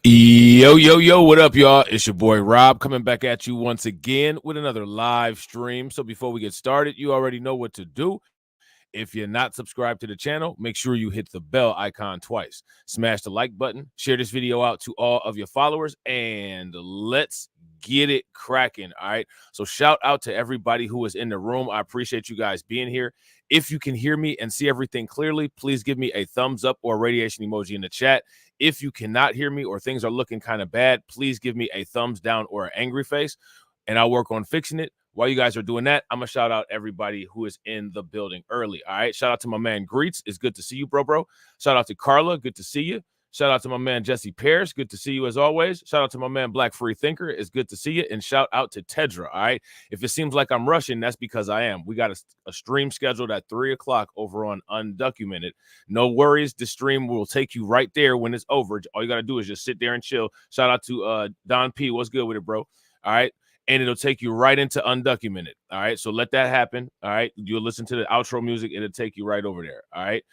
Yo, yo, yo, what up, y'all? It's your boy Rob coming back at you once again with another live stream. So before we get started, you already know what to do. If you're not subscribed to the channel, make sure you hit the bell icon twice. Smash the like button, share this video out to all of your followers, and let's get it cracking. All right. So shout out to everybody who is in the room. I appreciate you guys being here. If you can hear me and see everything clearly, please give me a thumbs up or radiation emoji in the chat. If you cannot hear me or things are looking kind of bad, please give me a thumbs down or an angry face, and I'll work on fixing it. While you guys are doing that, I'm going to shout out everybody who is in the building early. All right. Shout out to my man Greets. It's good to see you, bro. Shout out to Carla. Good to see you. Shout out to my man Jesse Pierce. Good to see you as always. Shout out to my man Black Free Thinker. It's good to see you. And shout out to Tedra. All right. If it seems like I'm rushing, that's because I am. We got a stream scheduled at 3 o'clock over on Undocumented. No worries. The stream will take you right there when it's over. All you got to do is just sit there and chill. Shout out to Don P. What's good with it, bro? All right. And it'll take you right into Undocumented. All right. So let that happen. All right. You'll listen to the outro music. It'll take you right over there. All right.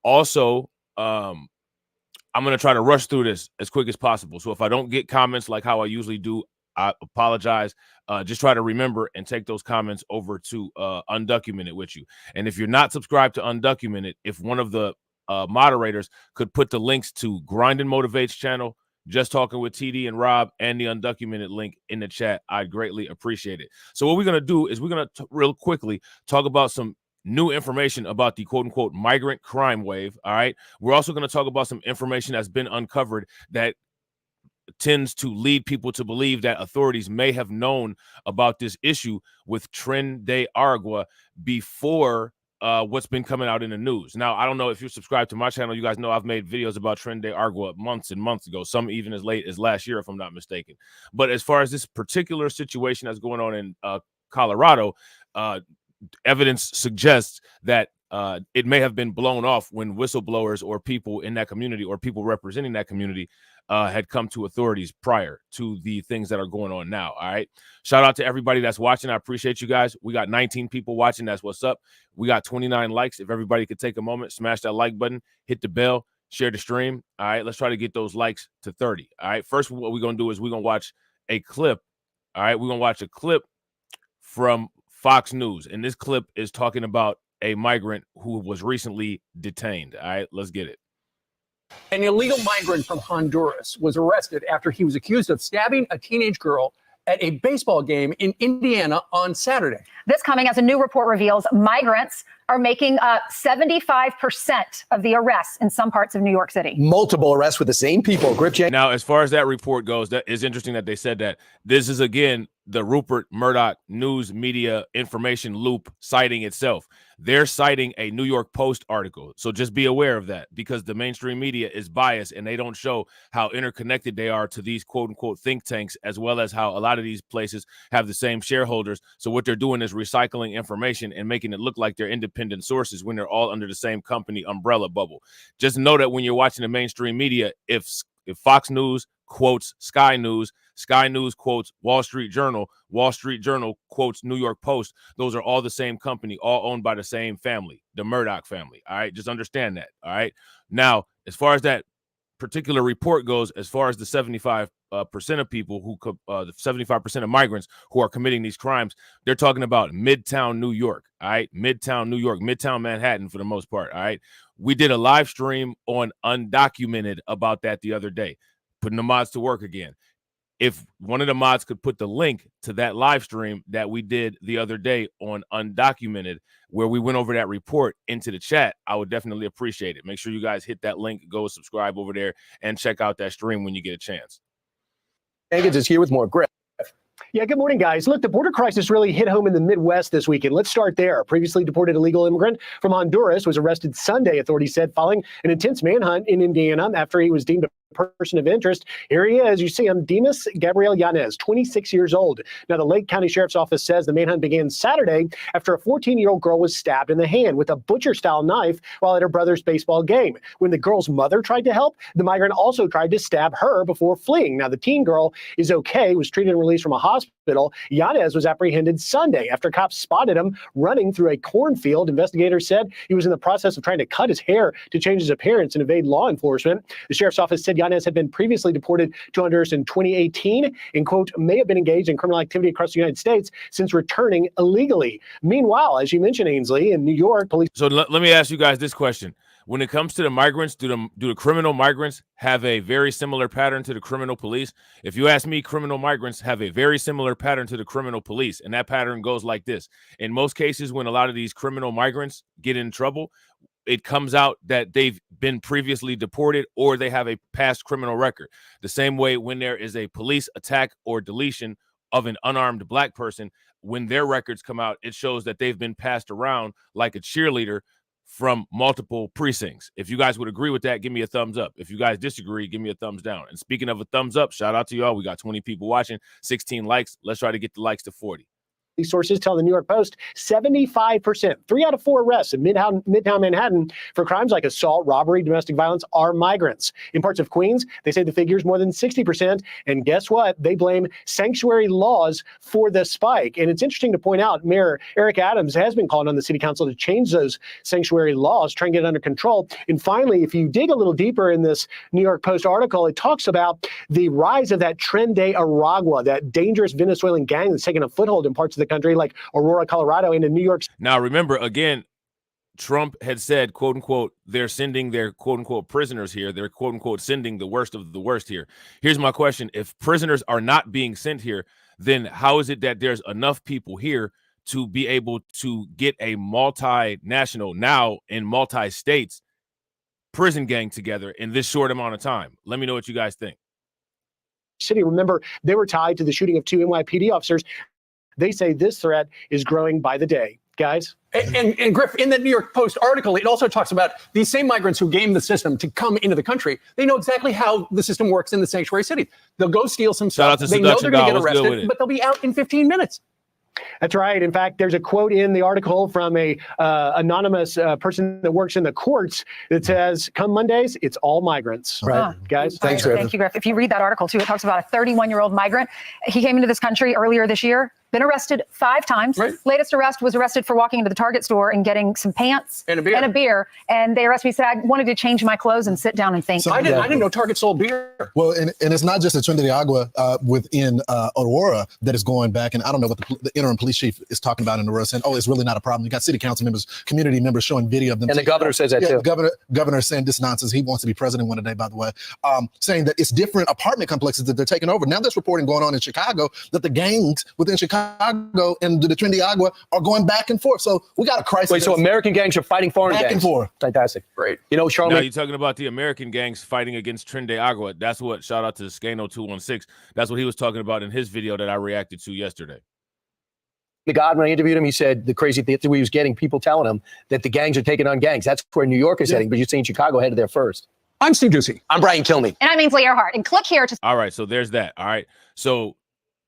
Also, I'm going to try to rush through this as quick as possible. So if I don't get comments like how I usually do, I apologize. Just try to remember and take those comments over to Undocumented with you. And if you're not subscribed to Undocumented, if one of the moderators could put the links to Grind and Motivate's channel, Just Talking with TD and Rob, and the Undocumented link in the chat, I'd greatly appreciate it. So what we're going to do is we're going to real quickly talk about some new information about the quote-unquote migrant crime wave. All right. We're also going to talk about some information that's been uncovered that tends to lead people to believe that authorities may have known about this issue with Tren De Aragua before what's been coming out in the news. Now, I don't know if you're subscribed to my channel. You guys know I've made videos about Tren De Aragua months and months ago, some even as late as last year, if I'm not mistaken. But as far as this particular situation that's going on in Colorado, evidence suggests that it may have been blown off when whistleblowers or people in that community or people representing that community had come to authorities prior to the things that are going on now. All right. Shout out to everybody that's watching. I appreciate you guys. We got 19 people watching. That's what's up. We got 29 likes. If everybody could take a moment, smash that like button, hit the bell, share the stream. All right. Let's try to get those likes to 30. All right. First, what we're going to do is we're going to watch a clip. All right. We're going to watch a clip from Fox News. And this clip is talking about a migrant who was recently detained. All right, let's get it. An illegal migrant from Honduras was arrested after he was accused of stabbing a teenage girl at a baseball game in Indiana on Saturday. This coming as a new report reveals migrants are making 75% of the arrests in some parts of New York City. Multiple arrests with the same people. Now, as far as that report goes, that is interesting that they said that. This is, again, the Rupert Murdoch news media information loop citing itself. They're citing a New York Post article. So just be aware of that, because the mainstream media is biased and they don't show how interconnected they are to these quote unquote think tanks, as well as how a lot of these places have the same shareholders. So what they're doing is recycling information and making it look like they're independent sources when they're all under the same company umbrella bubble. Just know that when you're watching the mainstream media, if Fox News quotes Sky News quotes Wall Street Journal quotes New York Post, those are all the same company, all owned by the same family, the Murdoch family. All right, just understand that. All right. Now, as far as that particular report goes, as far as the 75% of people who the 75% of migrants who are committing these crimes, they're talking about Midtown New York. All right, Midtown New York, Midtown Manhattan for the most part. All right, we did a live stream on Undocumented about that the other day, putting the mods to work again. If one of the mods could put the link to that live stream that we did the other day on Undocumented, where we went over that report, into the chat, I would definitely appreciate it. Make sure you guys hit that link, go subscribe over there, and check out that stream when you get a chance. Jenkins is here with more. Griff. Yeah, good morning, guys. Look, the border crisis really hit home in the Midwest this weekend. Let's start there. A previously deported illegal immigrant from Honduras was arrested Sunday, authorities said, following an intense manhunt in Indiana after he was deemed a person of interest. Here he is. You see him, Dimas Gabriel Yanez, 26 years old. Now, the Lake County Sheriff's Office says the manhunt began Saturday after a 14-year-old girl was stabbed in the hand with a butcher-style knife while at her brother's baseball game. When the girl's mother tried to help, the migrant also tried to stab her before fleeing. Now, the teen girl is okay, was treated and released from a hospital hospital. Yanez was apprehended Sunday after cops spotted him running through a cornfield. Investigators said he was in the process of trying to cut his hair to change his appearance and evade law enforcement. The sheriff's office said Yanez had been previously deported to Honduras in 2018 and, quote, may have been engaged in criminal activity across the United States since returning illegally. Meanwhile, as you mentioned, Ainsley, in New York, police. So let me ask you guys this question. When it comes to the migrants, do the criminal migrants have a very similar pattern to the criminal police? If you ask me, criminal migrants have a very similar pattern to the criminal police, and that pattern goes like this. In most cases, when a lot of these criminal migrants get in trouble, it comes out that they've been previously deported or they have a past criminal record. The same way when there is a police attack or deletion of an unarmed black person, when their records come out, it shows that they've been passed around like a cheerleader from multiple precincts. If you guys would agree with that, give me a thumbs up. If you guys disagree, give me a thumbs down. And speaking of a thumbs up, shout out to y'all. We got 20 people watching, 16 likes. Let's try to get the likes to 40. These sources tell the New York Post 75%, 3 out of 4 arrests in Midtown Manhattan for crimes like assault, robbery, domestic violence are migrants. In parts of Queens, they say the figure's more than 60%. And guess what? They blame sanctuary laws for the spike. And it's interesting to point out, Mayor Eric Adams has been calling on the city council to change those sanctuary laws, try and get it under control. And finally, if you dig a little deeper in this New York Post article, it talks about the rise of that Tren De Aragua, that dangerous Venezuelan gang that's taken a foothold in parts of the country like Aurora, Colorado, and in New York. Now, remember, again, Trump had said, quote unquote, they're sending their quote unquote prisoners here. They're quote unquote sending the worst of the worst here. Here's my question. If prisoners are not being sent here, then how is it that there's enough people here to be able to get a multinational, now in multi-states, prison gang together in this short amount of time? Let me know what you guys think. City, remember, they were tied to the shooting of 2 NYPD officers. They say this threat is growing by the day. Guys? And Griff, in that New York Post article, it also talks about these same migrants who game the system to come into the country. They know exactly how the system works in the sanctuary cities. They'll go steal some stuff. They know they're going to get arrested, but they'll be out in 15 minutes. That's right. In fact, there's a quote in the article from a anonymous person that works in the courts that says, come Mondays, it's all migrants. Right. Guys? Thanks, Griff. Thank you, Griff. If you read that article, too, it talks about a 31-year-old migrant. He came into this country earlier this year, been arrested 5 times. Right. Latest arrest was arrested for walking into the Target store and getting some pants and a beer. And they arrested me, said, I wanted to change my clothes and sit down and think. I didn't know Target sold beer. Well, and it's not just the Tren De Aragua within Aurora that is going back. And I don't know what the interim police chief is talking about in Aurora, saying, oh, it's really not a problem. You got city council members, community members showing video of them. And the governor says that too. Governor saying this nonsense. He wants to be president one day, by the way, saying that it's different apartment complexes that they're taking over. Now there's reporting going on in Chicago that the gangs within Chicago and the Tren De Aragua are going back and forth. So we got a crisis. Wait, so American gangs are fighting foreign gangs? Back and forth. Fantastic. Great. You know, Charlamagne. Now you're talking about the American gangs fighting against Tren De Aragua. That's what, shout out to Scano216. That's what he was talking about in his video that I reacted to yesterday. God, when I interviewed him, he said the crazy thing he was getting people telling him that the gangs are taking on gangs. That's where New York is heading, but you're saying Chicago headed there first. I'm Steve Ducey. I'm Brian Kilmeade. And I'm Ainsley Earhart. And click here to. All right, so there's that. All right. So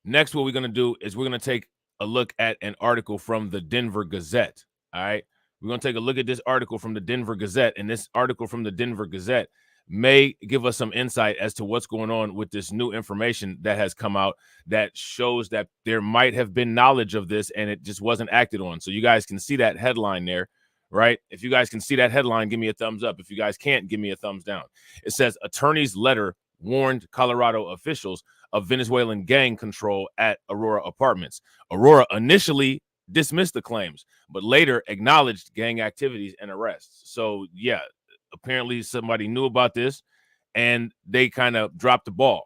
next, what we're going to do is we're going to take a look at an article from the Denver Gazette. All right. We're going to take a look at this article from the Denver Gazette. And this article from the Denver Gazette may give us some insight as to what's going on with this new information that has come out that shows that there might have been knowledge of this and it just wasn't acted on. So you guys can see that headline there, right? If you guys can see that headline, give me a thumbs up. If you guys can't, give me a thumbs down. It says attorney's letter warned Colorado officials of Venezuelan gang control at Aurora apartments. Aurora initially dismissed the claims, but later acknowledged gang activities and arrests. So yeah, apparently somebody knew about this and they kind of dropped the ball.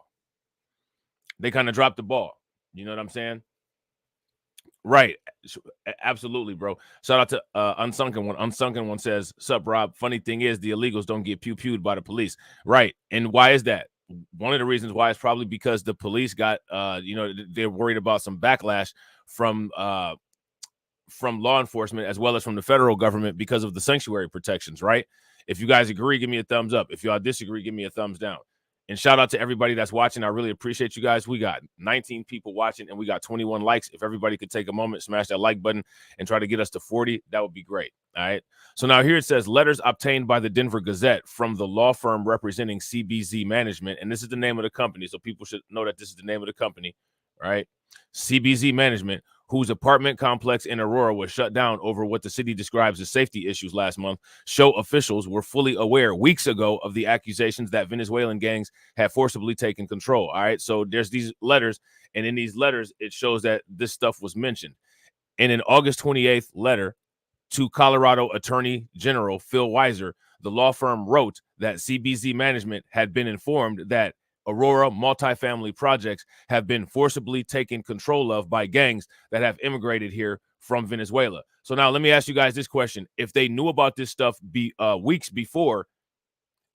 You know what I'm saying? Right. Absolutely, bro. Shout out to Unsunken One. Unsunken One says, sup, Rob? Funny thing is the illegals don't get pew-pewed by the police. Right. And why is that? One of the reasons why is probably because the police got, they're worried about some backlash from law enforcement as well as from the federal government because of the sanctuary protections, right? If you guys agree, give me a thumbs up. If y'all disagree, give me a thumbs down. And shout out to everybody that's watching. I really appreciate you guys. We got 19 people watching and we got 21 likes. If everybody could take a moment, smash that like button and try to get us to 40, that would be great. All right. So now here it says letters obtained by the Denver Gazette from the law firm representing CBZ Management. And this is the name of the company. So people should know that this is the name of the company. right? CBZ Management, whose apartment complex in Aurora was shut down over what the city describes as safety issues last month, show officials were fully aware weeks ago of the accusations that Venezuelan gangs had forcibly taken control. All right, so there's these letters, and in these letters, it shows that this stuff was mentioned. In an August 28th letter to Colorado Attorney General Phil Weiser, the law firm wrote that CBZ Management had been informed that Aurora multifamily projects have been forcibly taken control of by gangs that have immigrated here from Venezuela. So now let me ask you guys this question. If they knew about this stuff weeks before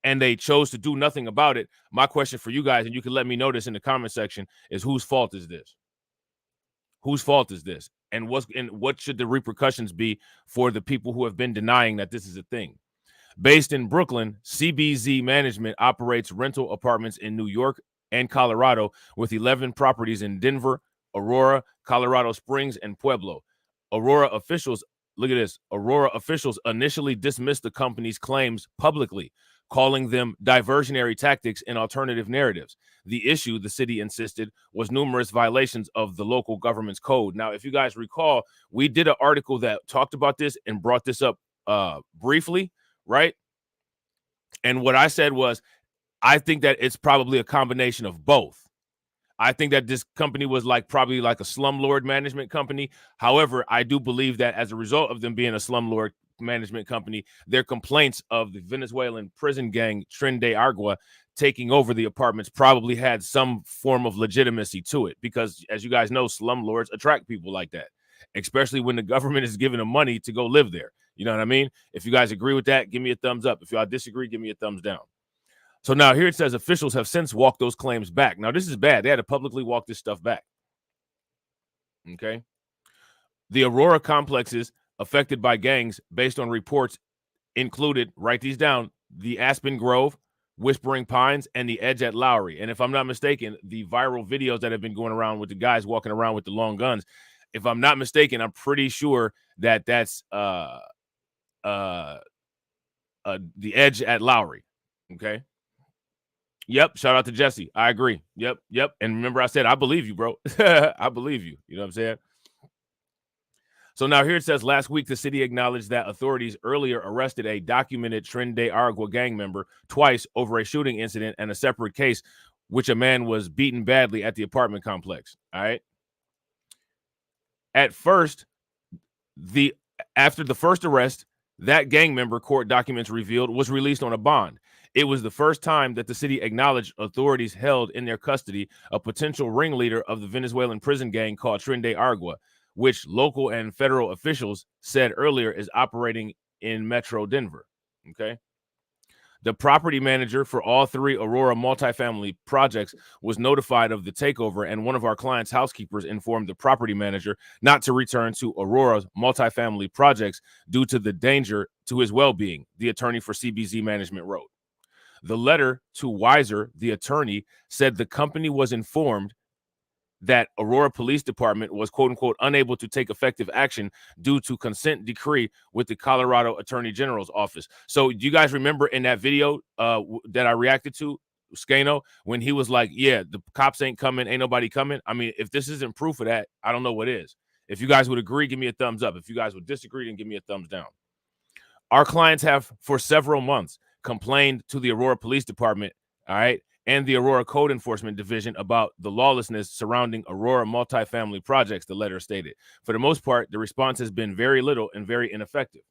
and they chose to do nothing about it, my question for you guys, and you can let me know this in the comment section, is whose fault is this? Whose fault is this? And what should the repercussions be for the people who have been denying that this is a thing? Based in Brooklyn, CBZ Management operates rental apartments in New York and Colorado with 11 properties in Denver, Aurora, Colorado Springs, and Pueblo. Aurora officials, look at this, Aurora officials initially dismissed the company's claims publicly, calling them diversionary tactics and alternative narratives. The issue, the city insisted, was numerous violations of the local government's code. Now, if you guys recall, we did an article that talked about this and brought this up briefly, right? And what I said was, I think that it's probably a combination of both. I think that this company was probably like a slumlord management company. However, I do believe that as a result of them being a slumlord management company, their complaints of the Venezuelan prison gang Tren De Aragua taking over the apartments probably had some form of legitimacy to it, because as you guys know, slumlords attract people like that, especially when the government is giving them money to go live there. You know what I mean? If you guys agree with that, give me a thumbs up. If y'all disagree, give me a thumbs down. So now here it says officials have since walked those claims back. Now this is bad. They had to publicly walk this stuff back. Okay. The Aurora complexes affected by gangs, based on reports, included, write these down, the Aspen Grove, Whispering Pines, and the Edge at Lowry. And if I'm not mistaken, the viral videos that have been going around with the guys walking around with the long guns, if I'm not mistaken, I'm pretty sure that that's the Edge at Lowry. Okay. Yep. Shout out to Jesse. I agree. Yep. And remember I said, I believe you, bro. I believe you. You know what I'm saying? So now here it says, last week, the city acknowledged that authorities earlier arrested a documented Tren De Aragua gang member twice over a shooting incident and a separate case, which a man was beaten badly at the apartment complex. All right. At first, after the first arrest, that gang member, court documents revealed, was released on a bond. It was the first time that the city acknowledged authorities held in their custody a potential ringleader of the Venezuelan prison gang called Tren De Aragua, which local and federal officials said earlier is operating in Metro Denver. Okay. The property manager for all three Aurora multifamily projects was notified of the takeover, and one of our client's housekeepers informed the property manager not to return to Aurora's multifamily projects due to the danger to his well-being, the attorney for CBZ Management wrote. The letter to Weiser, the attorney, said the company was informed that Aurora Police Department was, quote unquote, unable to take effective action due to consent decree with the Colorado Attorney General's office. So do you guys remember in that video that I reacted to, Skano, when he was like, yeah, the cops ain't coming, ain't nobody coming? I mean, if this isn't proof of that, I don't know what is. If you guys would agree, give me a thumbs up. If you guys would disagree, then give me a thumbs down. Our clients have for several months complained to the Aurora Police Department, all right, and the Aurora Code Enforcement Division about the lawlessness surrounding Aurora multifamily projects, the letter stated. For the most part, the response has been very little and very ineffective.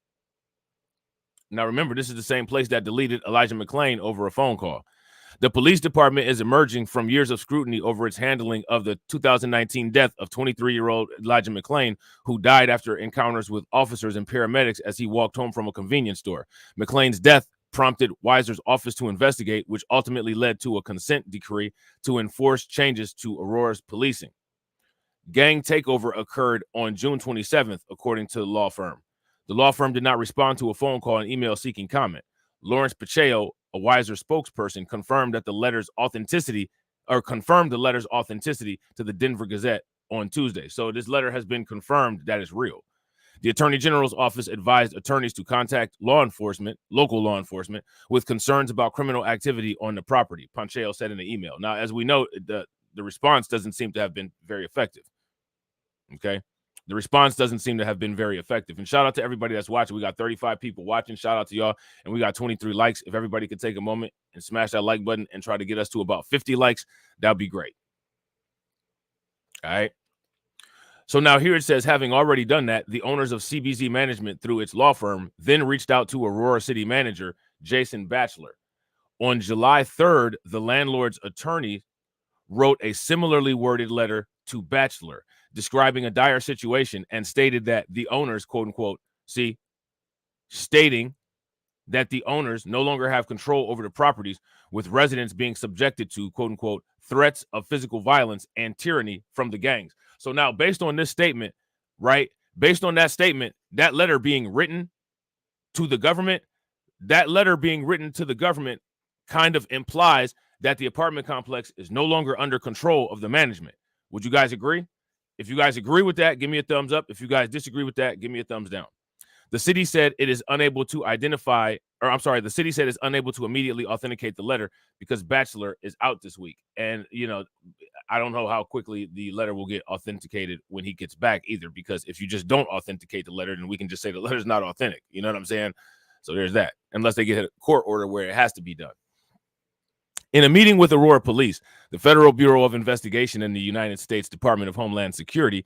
Now, remember, this is the same place that deleted Elijah McClain over a phone call. The police department is emerging from years of scrutiny over its handling of the 2019 death of 23-year-old Elijah McClain, who died after encounters with officers and paramedics as he walked home from a convenience store. McClain's death prompted Weiser's office to investigate, which ultimately led to a consent decree to enforce changes to Aurora's policing. Gang takeover occurred on June 27th, according to the law firm. The law firm did not respond to a phone call and email seeking comment. Lawrence Pacheco, a Weiser spokesperson, confirmed the letter's authenticity to the Denver Gazette on Tuesday. So this letter has been confirmed that it's real. The Attorney General's office advised attorneys to contact local law enforcement, with concerns about criminal activity on the property, Pacheco said in the email. Now, as we know, the response doesn't seem to have been very effective. Okay. The response doesn't seem to have been very effective. And shout out to everybody that's watching. We got 35 people watching. Shout out to y'all. And we got 23 likes. If everybody could take a moment and smash that like button and try to get us to about 50 likes, that'd be great. All right. So now here it says, having already done that, the owners of CBZ Management through its law firm then reached out to Aurora City manager Jason Batchelor. On July 3rd, the landlord's attorney wrote a similarly worded letter to Batchelor describing a dire situation and stated that the owners, quote unquote, stating that the owners no longer have control over the properties, with residents being subjected to, quote unquote, threats of physical violence and tyranny from the gangs. So now, based on this statement, right, based on that statement, that letter being written to the government, kind of implies that the apartment complex is no longer under control of the management. Would you guys agree? If you guys agree with that, give me a thumbs up. If you guys disagree with that, give me a thumbs down. The city said it is unable to the city said it's unable to immediately authenticate the letter because Batchelor is out this week. And, you know, I don't know how quickly the letter will get authenticated when he gets back either, because if you just don't authenticate the letter, then we can just say the letter's not authentic. You know what I'm saying? So there's that, unless they get a court order where it has to be done. In a meeting with Aurora Police, the Federal Bureau of Investigation and the United States Department of Homeland Security,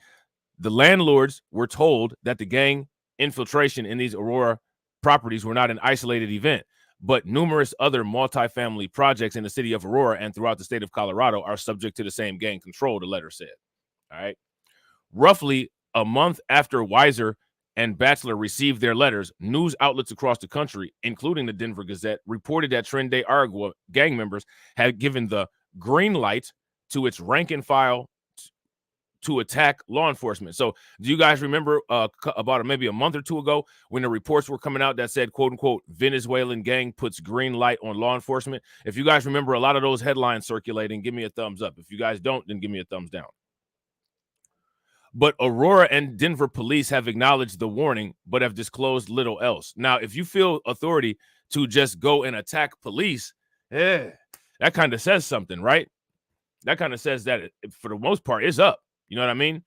the landlords were told that the gang infiltration in these Aurora properties were not an isolated event, but numerous other multifamily projects in the city of Aurora and throughout the state of Colorado are subject to the same gang control, the letter said. All right. Roughly a month after Weiser and Batchelor received their letters, news outlets across the country, including the Denver Gazette, reported that Tren De Aragua gang members had given the green light to its rank and file to attack law enforcement. So do you guys remember about maybe a month or two ago when the reports were coming out that said, quote unquote, Venezuelan gang puts green light on law enforcement? If you guys remember a lot of those headlines circulating, give me a thumbs up. If you guys don't, then give me a thumbs down. But Aurora and Denver police have acknowledged the warning, but have disclosed little else. Now, if you feel authority to just go and attack police, that kind of says something, right? That kind of says that for the most part, it's up. You know what I mean?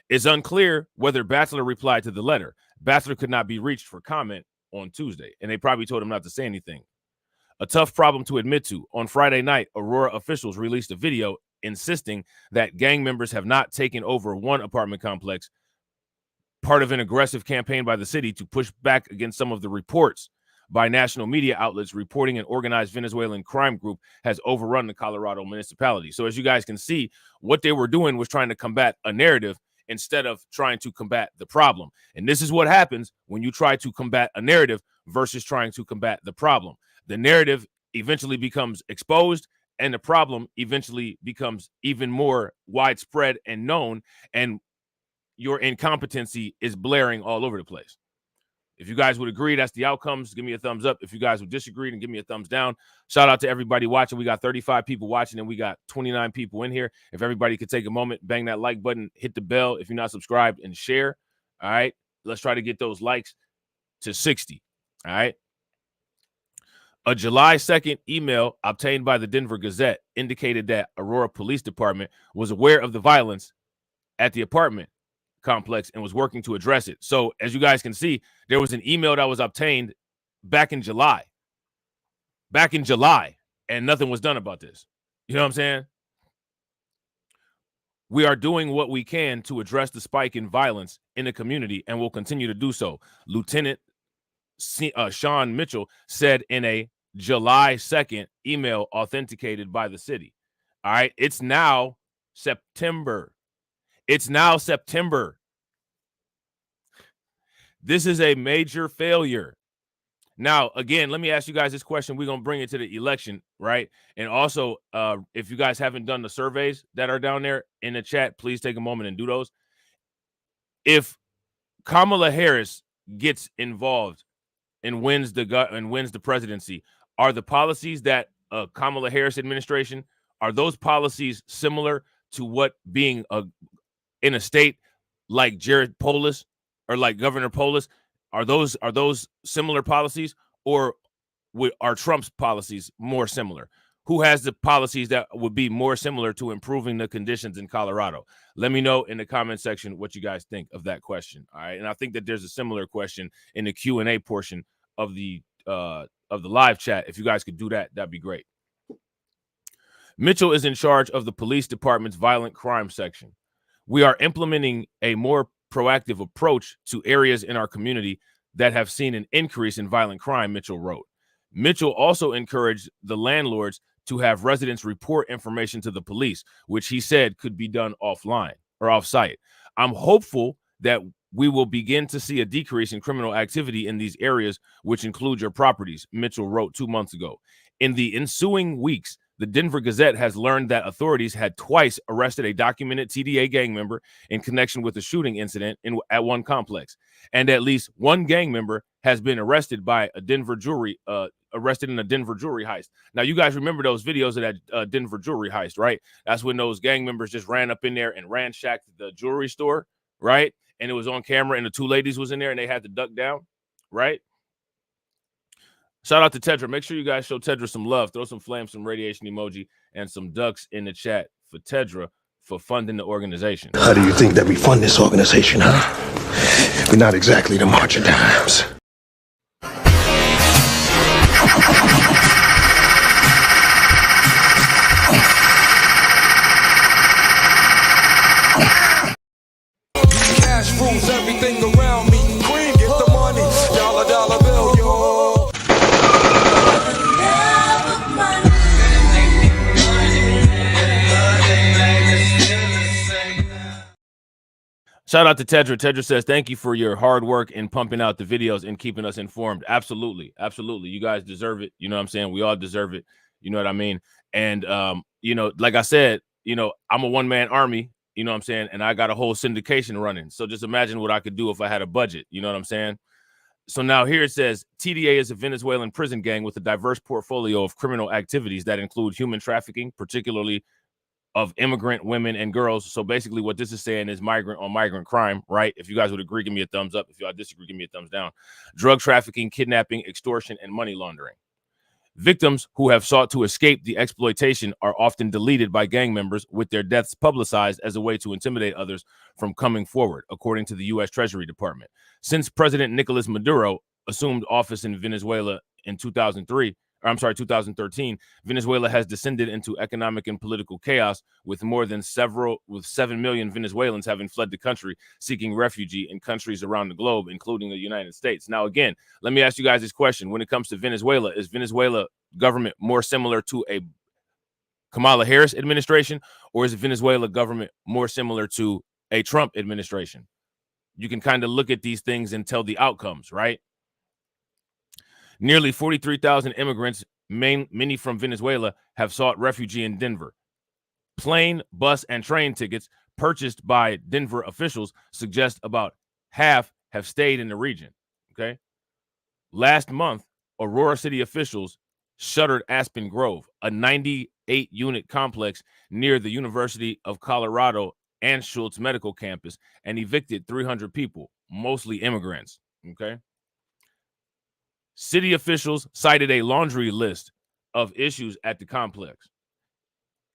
It's unclear whether Batchelor replied to the letter. Batchelor could not be reached for comment on Tuesday, and they probably told him not to say anything. A tough problem to admit to. On Friday night, Aurora officials released a video insisting that gang members have not taken over one apartment complex, part of an aggressive campaign by the city to push back against some of the reports by national media outlets reporting an organized Venezuelan crime group has overrun the Colorado municipality. So as you guys can see, what they were doing was trying to combat a narrative instead of trying to combat the problem. And this is what happens when you try to combat a narrative versus trying to combat the problem. The narrative eventually becomes exposed, and the problem eventually becomes even more widespread and known, and your incompetency is blaring all over the place. If you guys would agree, that's the outcomes. Give me a thumbs up. If you guys would disagree, then give me a thumbs down. Shout out to everybody watching. We got 35 people watching, and we got 29 people in here. If everybody could take a moment, bang that like button, hit the bell if you're not subscribed, and share. All right. Let's try to get those likes to 60. All right. A July 2nd email obtained by the Denver Gazette indicated that Aurora Police Department was aware of the violence at the apartment complex and was working to address it. So as you guys can see, there was an email that was obtained back in July, and nothing was done about this. You know what I'm saying? We are doing what we can to address the spike in violence in the community and will continue to do so. Lieutenant Sean Mitchell said in a July 2nd email authenticated by the city. All right. It's now September. This is a major failure. Now, again, let me ask you guys this question. We're going to bring it to the election, right? And also, if you guys haven't done the surveys that are down there in the chat, please take a moment and do those. If Kamala Harris gets involved and wins the presidency, are the policies that Kamala Harris administration, are those policies similar to what being in a state like Jared Polis or like Governor Polis? Are those similar policies, or are Trump's policies more similar? who has the policies that would be more similar to improving the conditions in Colorado? Let me know in the comment section what you guys think of that question. All right, and I think that there's a similar question in the Q&A portion of the live chat. If you guys could do that, that'd be great. Mitchell is in charge of the police department's violent crime section. We are implementing a more proactive approach to areas in our community that have seen an increase in violent crime, Mitchell wrote. Mitchell also encouraged the landlords to have residents report information to the police, which he said could be done offline or off-site. I'm hopeful that we will begin to see a decrease in criminal activity in these areas, which include your properties, Mitchell wrote 2 months ago. In the ensuing weeks, the Denver Gazette has learned that authorities had twice arrested a documented TDA gang member in connection with a shooting incident at one complex. And at least one gang member has been arrested by a Denver jury, arrested in a Denver jewelry heist. Now, you guys remember those videos of that Denver jewelry heist, right? That's when those gang members just ran up in there and ransacked the jewelry store, right? And it was on camera and the two ladies was in there and they had to duck down, right? Shout out to Tedra. Make sure you guys show Tedra some love. Throw some flames, some radiation emoji, and some ducks in the chat for Tedra for funding the organization. How do you think that we fund this organization, huh? We're not exactly the March of Dimes. Cash rules everything around me. Cream, get the money. Dollar, dollar bill, yo. Shout out to Tedra. Tedra says, thank you for your hard work in pumping out the videos and keeping us informed. Absolutely. Absolutely. You guys deserve it. You know what I'm saying? We all deserve it. You know what I mean? And, you know, like I said, you know, I'm a one-man army, you know what I'm saying? And I got a whole syndication running. So just imagine what I could do if I had a budget. You know what I'm saying? So now here it says, TDA is a Venezuelan prison gang with a diverse portfolio of criminal activities that include human trafficking, particularly of immigrant women and girls. So basically what this is saying is migrant on migrant crime, right? If you guys would agree, give me a thumbs up. If y'all disagree, give me a thumbs down. Drug trafficking, kidnapping, extortion, and money laundering. Victims who have sought to escape the exploitation are often deleted by gang members, with their deaths publicized as a way to intimidate others from coming forward, according to the U.S. Treasury Department. Since President Nicolas Maduro assumed office in Venezuela in 2013, Venezuela has descended into economic and political chaos, with 7 million Venezuelans having fled the country, seeking refuge in countries around the globe, including the United States. Now, again, let me ask you guys this question. When it comes to Venezuela, is Venezuela government more similar to a Kamala Harris administration, or is Venezuela government more similar to a Trump administration? You can kind of look at these things and tell the outcomes, right? Nearly 43,000 immigrants, many from Venezuela, have sought refuge in Denver. Plane, bus, and train tickets purchased by Denver officials suggest about half have stayed in the region, okay? Last month, Aurora city officials shuttered Aspen Grove, a 98-unit complex near the University of Colorado and Schultz Medical Campus, and evicted 300 people, mostly immigrants, okay? City officials cited a laundry list of issues at the complex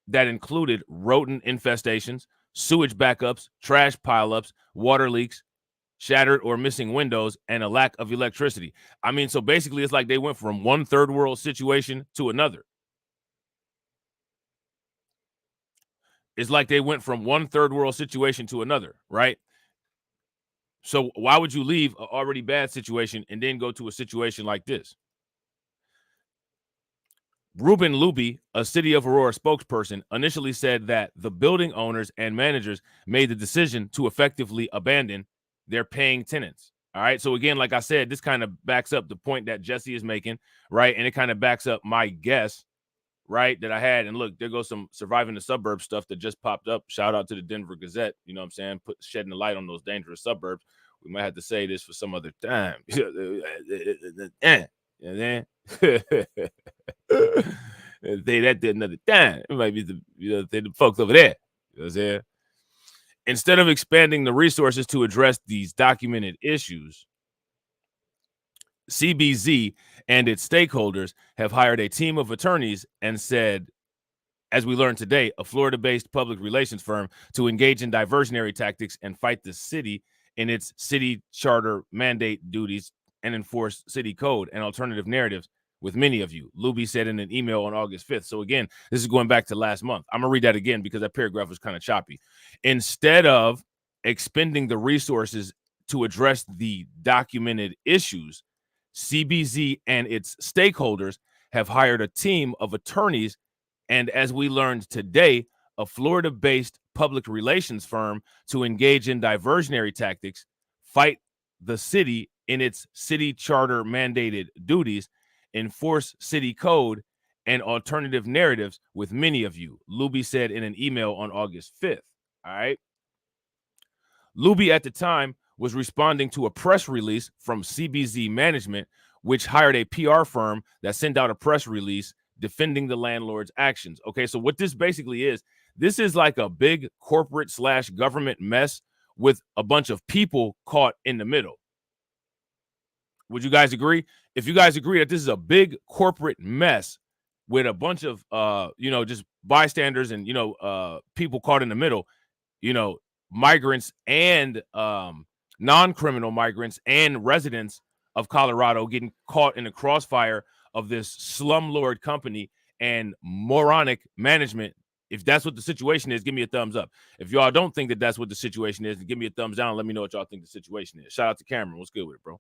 that included rodent infestations, sewage backups, trash pileups, water leaks, shattered or missing windows, and a lack of electricity. I mean, so basically it's like they went from one third world situation to another. It's like they went from one third world situation to another, right? So why would you leave an already bad situation and then go to a situation like this? Ruben Luby, a City of Aurora spokesperson, initially said that the building owners and managers made the decision to effectively abandon their paying tenants. All right. So again, like I said, this kind of backs up the point that Jesse is making, right? And it kind of backs up my guess, right, that I had. And look, there goes some surviving the suburbs stuff that just popped up. Shout out to the Denver Gazette. You know what I'm saying? Shedding the light on those dangerous suburbs. We might have to say this for some other time. You know what say that did another time. It might be the folks over there. You know what I'm saying? Instead of expanding the resources to address these documented issues, CBZ and its stakeholders have hired a team of attorneys and said, as we learned today, a Florida-based public relations firm to engage in diversionary tactics and fight the city in its city charter mandate duties and enforce city code and alternative narratives with many of you, Luby said in an email on August 5th. So again, this is going back to last month. I'm going to read that again because that paragraph was kind of choppy. Instead of expending the resources to address the documented issues, CBZ and its stakeholders have hired a team of attorneys and, as we learned today, a Florida-based public relations firm to engage in diversionary tactics, fight the city in its city charter mandated duties, enforce city code, and alternative narratives with many of you, Luby said in an email on August 5th. All right. Luby at the time was responding to a press release from CBZ management, which hired a PR firm that sent out a press release defending the landlord's actions. Okay, so what this basically is, this is like a big corporate / government mess with a bunch of people caught in the middle. Would you guys agree? If you guys agree that this is a big corporate mess with a bunch of, just bystanders and, people caught in the middle, migrants and non-criminal migrants and residents of Colorado getting caught in the crossfire of this slumlord company and moronic management. If that's what the situation is, give me a thumbs up. If y'all don't think that that's what the situation is, then give me a thumbs down and let me know what y'all think the situation is. Shout out to Cameron. What's good with it, bro?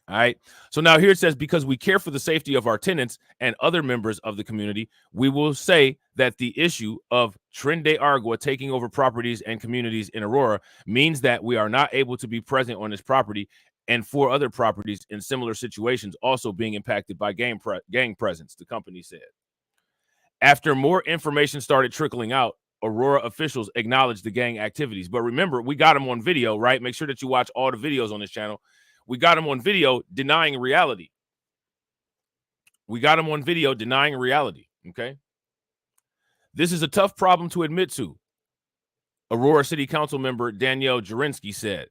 All right. So now here it says, because we care for the safety of our tenants and other members of the community, we will say that the issue of Tren De Aragua taking over properties and communities in Aurora means that we are not able to be present on this property and 4 other properties in similar situations also being impacted by gang presence, the company said. After more information started trickling out, Aurora officials acknowledged the gang activities. But remember, we got them on video, right? Make sure that you watch all the videos on this channel. We got them on video denying reality. Okay? This is a tough problem to admit to, Aurora City Council member Danielle Jurinsky said.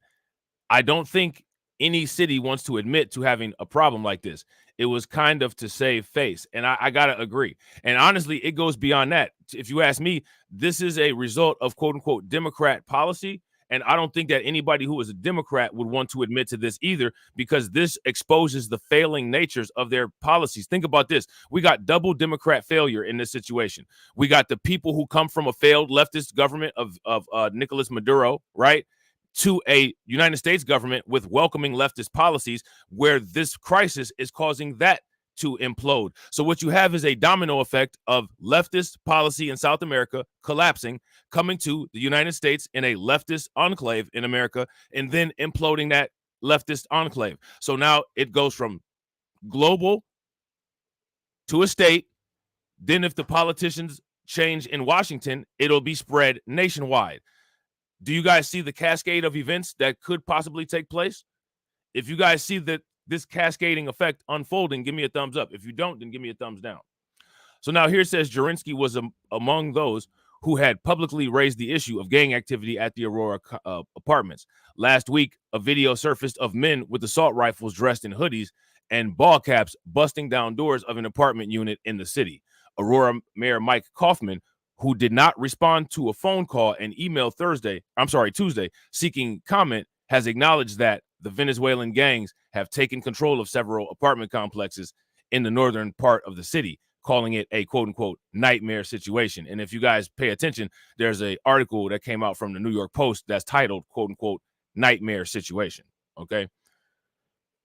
I don't think any city wants to admit to having a problem like this. It was kind of to save face. And I got to agree. And honestly, it goes beyond that. If you ask me, this is a result of quote unquote Democrat policy. And I don't think that anybody who is a Democrat would want to admit to this either, because this exposes the failing natures of their policies. Think about this. We got double Democrat failure in this situation. We got the people who come from a failed leftist government of Nicolas Maduro, right, to a United States government with welcoming leftist policies, where this crisis is causing that to implode. So what you have is a domino effect of leftist policy in South America collapsing, coming to the United States in a leftist enclave in America, and then imploding that leftist enclave. So now it goes from global to a state. Then if the politicians change in Washington, it'll be spread nationwide. Do you guys see the cascade of events that could possibly take place? If you guys see that this cascading effect unfolding, give me a thumbs up. If you don't, then give me a thumbs down. So now here it says Jurinsky was among those who had publicly raised the issue of gang activity at the Aurora apartments. Last week, a video surfaced of men with assault rifles dressed in hoodies and ball caps busting down doors of an apartment unit in the city. Aurora Mayor Mike Kaufman, who did not respond to a phone call and email Tuesday, seeking comment, has acknowledged that the Venezuelan gangs have taken control of several apartment complexes in the northern part of the city, calling it a quote-unquote nightmare situation. And if you guys pay attention, there's an article that came out from the New York Post that's titled quote-unquote nightmare situation, okay?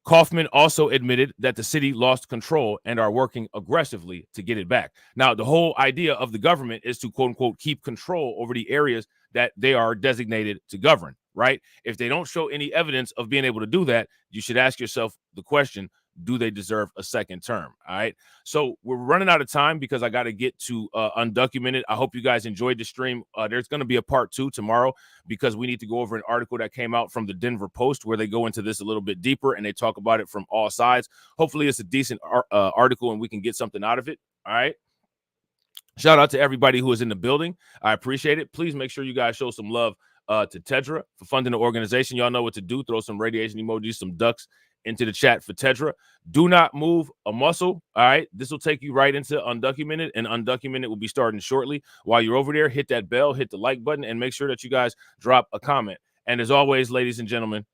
Kaufman also admitted that the city lost control and are working aggressively to get it back. Now, the whole idea of the government is to quote-unquote keep control over the areas that they are designated to govern, right? If they don't show any evidence of being able to do that, you should ask yourself the question, do they deserve a second term? All right. So we're running out of time because I got to get to undocumented. I hope you guys enjoyed the stream. There's going to be a part 2 tomorrow because we need to go over an article that came out from the Denver Post where they go into this a little bit deeper and they talk about it from all sides. Hopefully it's a decent article and we can get something out of it. All right. Shout out to everybody who is in the building. I appreciate it. Please make sure you guys show some love to Tedra for funding the organization. Y'all know what to do. Throw some radiation emojis, some ducks into the chat for Tedra. Do not move a muscle. All right. This will take you right into Undocumented, and Undocumented will be starting shortly. While you're over there, hit that bell, hit the like button, and make sure that you guys drop a comment. And as always, ladies and gentlemen,